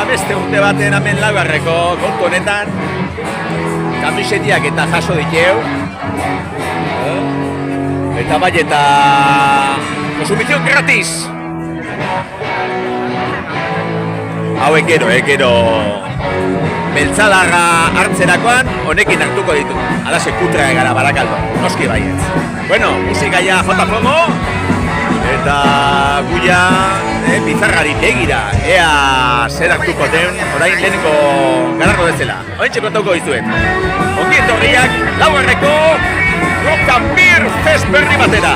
beste urte baten hemen laugarreko kontu honetan kamisetiak eta jaso diteu. Eta bai eta konsumizion gratis. Hauek gero beltzalaga hartzerakoan honekin hartuko ditu. Hala sekutra egara Barakaldo, noski baietz. Bueno, musikaia jota fogo eta guia bizarrari begira. Ea zer hartuko den orain lehenengo gararro bezala. Ointxe kontauko dizuet. Ongi etorriak laugarreko Rock and Beer Fest berri batera.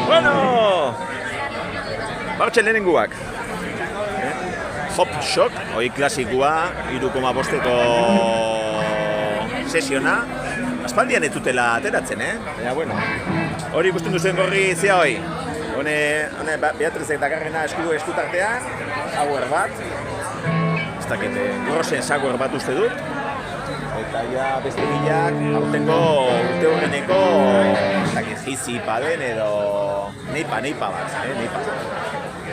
Bueno, bartxe lehenenguak. Hop Shock, hoi klasikoa, 3,5-eko sesiona. Aspaldian ez dutela ateratzen, Baina, bueno, hori ikusten duzen gorri zea hoi. Hone Beatrizek dakarrena eskutartean, Sauer bat. Ez dakite, Grossen Sauer bat uste dut. Eta ja beste bilak, aurtengo urte horreneko, ez dakit, jizi paden edo neipa bat, neipa.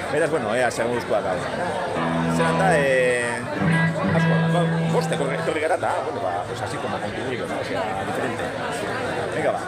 Beraz, bueno, zer moduzkoak hau. Zeran da, asko, bosteko etorri gara eta, bueno, así como kontinuiko, o sea, diferente. Venga, va.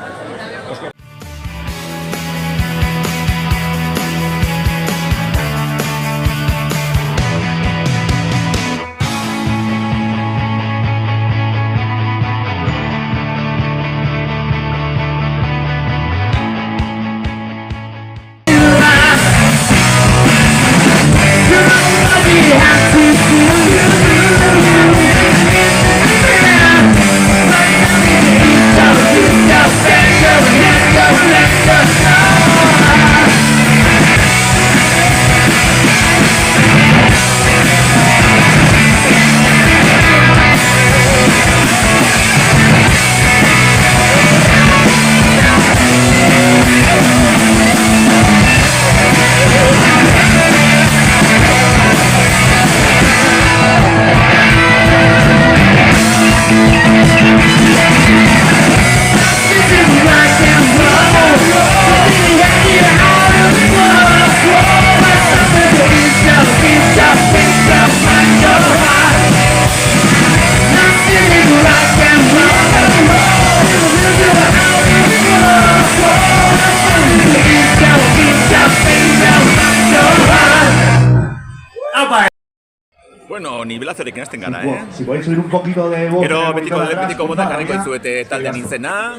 Bueno, ni belazorekin hasten gara, Si podéis subir un poquito de voz. Gero betiko motak jarriko dizuete taldean nintzena.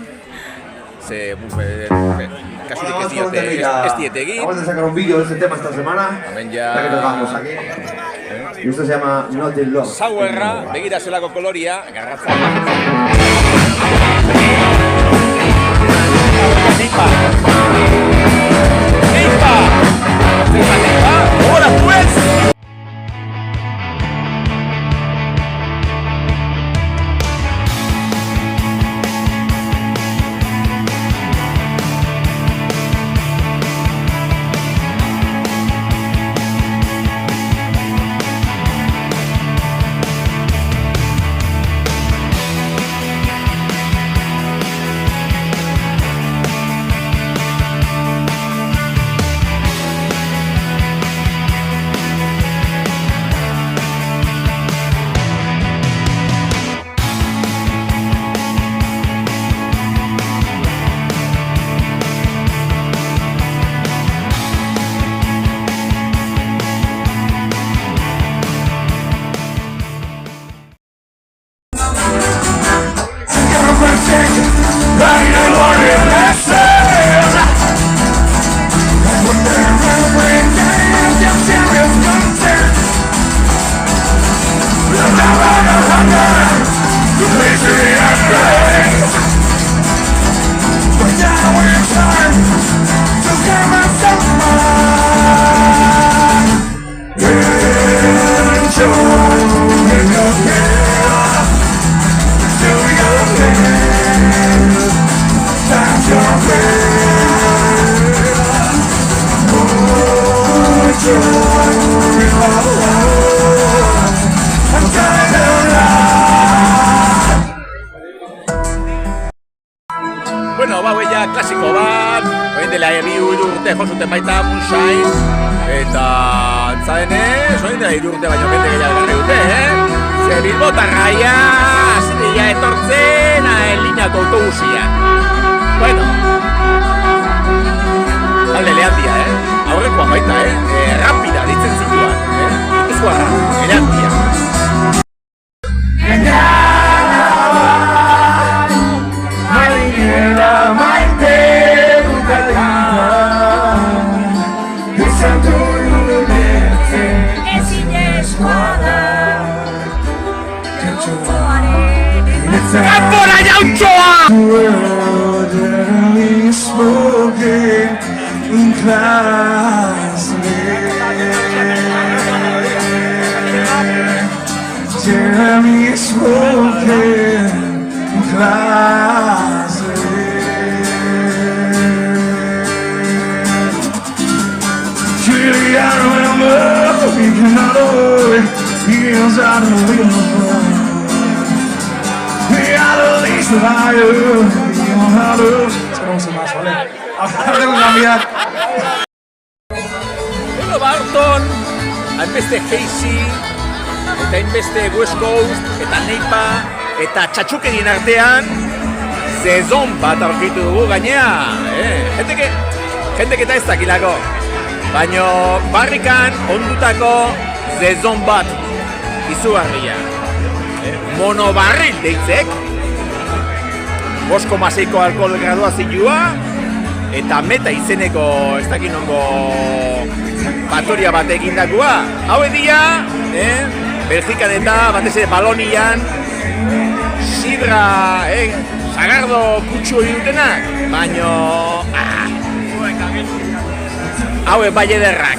Ze, kasurik ez diete egin. Vamos a sacar un vídeo de este tema esta semana. Hemen Ya que tocamos aquí. Y esto se llama Not in Love. Sauerra, begira zelako koloria, garratza. Neipa! ¡Hola, pues! klasiko bat, orain dela 2 urte josuten baita Moonshine, eta antzadenez, orain dela 3 urte baino bende gehiago garri dute, Ze Bilbotarraia, azidea etortzen, lineako autobusia. Bueno, alde lehandia, aurrekoa baita, rapida ditzen zituan, Gipuzkoarra, lehandia. ¡Cámpora Yautxoa! Jeremy smoking closet. Julie, I remember thinking out of it. Years out of the river. We are the least of our youth. We don't have to. Tenemos más, ¿vale? Ahora tengo que cambiar. Ego Barton, hainbeste Casey, eta hainbeste West Coast, eta Neipa, eta txatxukerien artean, sezon bat aurkitu dugu gainea, jendek eta ez dakilako. Baina barrikan ondutako sezon bat izugarria. Monobarril deitzek, 5,6ko alkohol graduazioa, eta meta izeneko ez dakit nongo faktoria bat egindakoa. Hau edia, Belgikan eta batez ere Balonian sidra, sagardo kutsu hori dutenak, baino haue bai ederrak,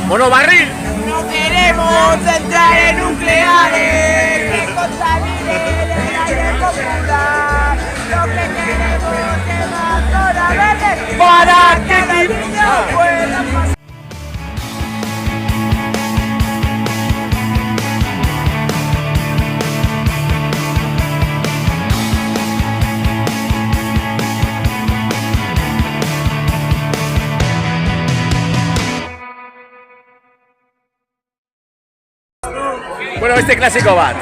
Monobarril! No queremos centrales nucleares que contaminen el aire popular. Lo que queremos es más zona verde para que los niños puedan pasar. Bueno, este klasiko bat.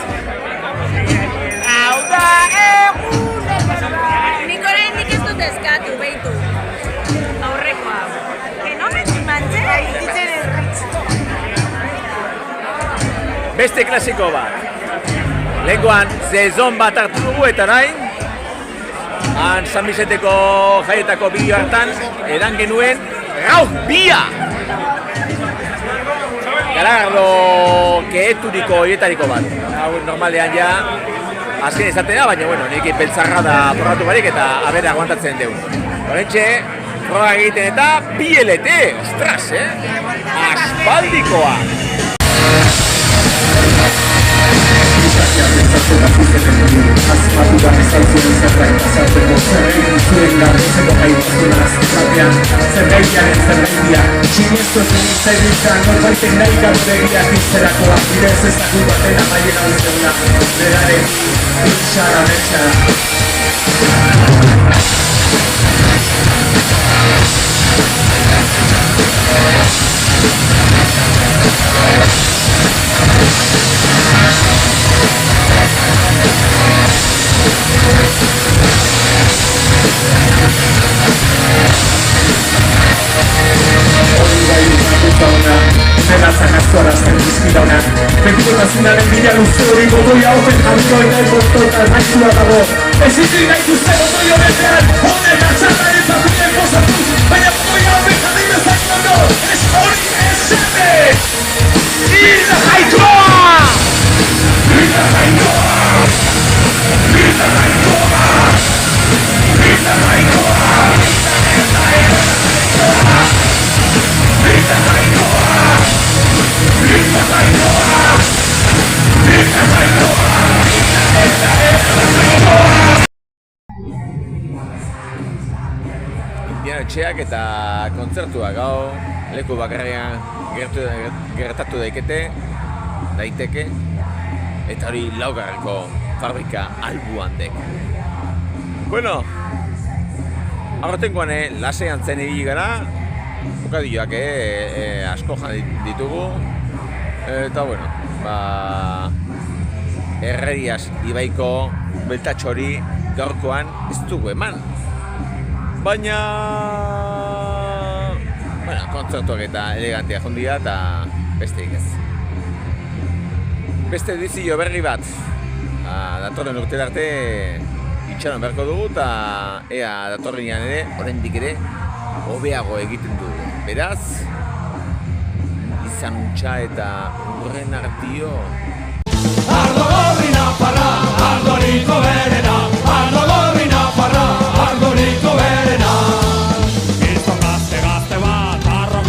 Nik oraindik ez dut eskatu, behitu. Aurrekoa. Genomen mantzera iritzen erritz. Beste klasiko bat. Lehenkoan, sezon bat hartu dugu eta orain, San Vicenteko jaietako bideo hartan, edan genuen Rauf Bia! Garagardo keheturiko horietariko bat. Hau normalean ja azken izatena, baina bueno, nik beltzarra da probatu barik eta abere aguantatzen dugu. Horrentxe, proba egiten eta PLT, ostras, aspaldikoa! Asmatuak ezautzen zerbait azaltzeko zerrein zuen garritzeko gaitazunaz zatean zerbaiaren zerbaitia Sinestu ez nintzaiditzen norbaitek nahi gabe begiak izterakoa bidez ezagut baten amaiera uzteuna beraren itxara betxara Begirutasunaren bila luze hori godoia horren jarriko eta elbortotan maizua dago Ezitu inaitu zen otoio betean honen atxarraren zapien posatuz baina godoia horren jarri bezakiondo ez hori esene Hilda Jaitoa! Hilda Jaitoa! Hilda Jaitoa! Hilda Jaitoa! Hilda Jaitoa! Hilda Jaitoa! Indiana etxeak eta kontzertuak hau leku bakarrean gertatu daiteke eta hori laugarreko fabrika albuandek. Bueno, aurtengoan lasean zen ibili gara, bukadioak asko jan ditugu, eta bueno, Herrerias ibaiko beltatxori gaurkoan ez dugu eman. Baina, bueno, kontzertuak eta elegantea jondia eta besteik ez. Beste edizio berri bat, datorren urtera arte itxaron beharko dugu eta ea datorrenean ere, oraindik ere, hobeago egiten dugu. Beraz, izan untxa eta urren artio. Ardo gorri nafarra, ardoriko